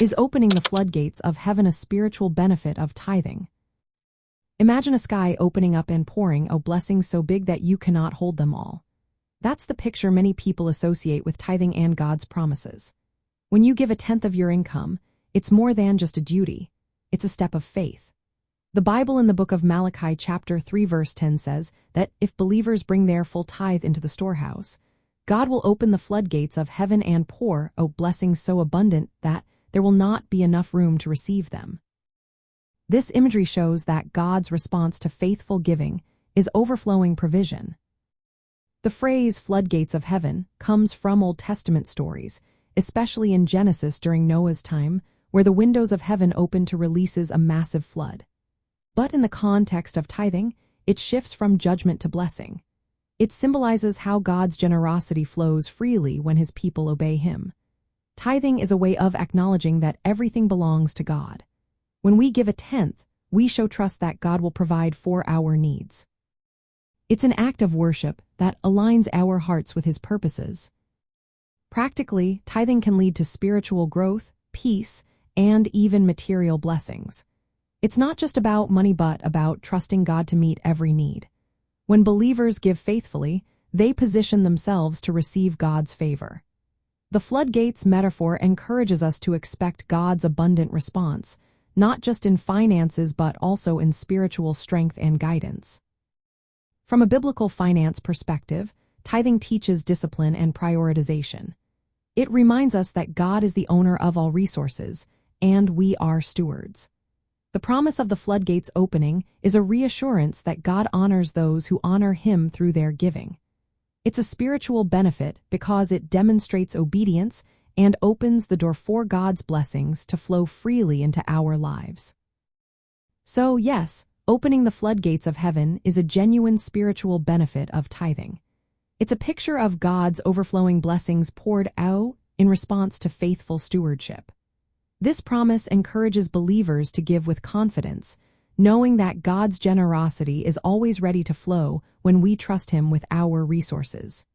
Is opening the floodgates of heaven a spiritual benefit of tithing? Imagine a sky opening up and pouring out blessings so big that you cannot hold them all. That's the picture many people associate with tithing and God's promises. When you give a tenth of your income, it's more than just a duty. It's a step of faith. The Bible in the book of Malachi chapter 3 verse 10 says that if believers bring their full tithe into the storehouse, God will open the floodgates of heaven and pour out blessings so abundant that there will not be enough room to receive them. This imagery shows that God's response to faithful giving is overflowing provision. The phrase floodgates of heaven comes from Old Testament stories, especially in Genesis during Noah's time, where the windows of heaven open to releases a massive flood. But in the context of tithing, it shifts from judgment to blessing. It symbolizes how God's generosity flows freely when his people obey him. Tithing is a way of acknowledging that everything belongs to God. When we give a tenth, we show trust that God will provide for our needs. It's an act of worship that aligns our hearts with his purposes. Practically, tithing can lead to spiritual growth, peace, and even material blessings. It's not just about money but about trusting God to meet every need. When believers give faithfully, they position themselves to receive God's favor. The floodgates metaphor encourages us to expect God's abundant response, not just in finances but also in spiritual strength and guidance. From a biblical finance perspective, tithing teaches discipline and prioritization. It reminds us that God is the owner of all resources, and we are stewards. The promise of the floodgates opening is a reassurance that God honors those who honor him through their giving. It's a spiritual benefit because it demonstrates obedience and opens the door for God's blessings to flow freely into our lives. So, yes, opening the floodgates of heaven is a genuine spiritual benefit of tithing. It's a picture of God's overflowing blessings poured out in response to faithful stewardship. This promise encourages believers to give with confidence, knowing that God's generosity is always ready to flow when we trust him with our resources.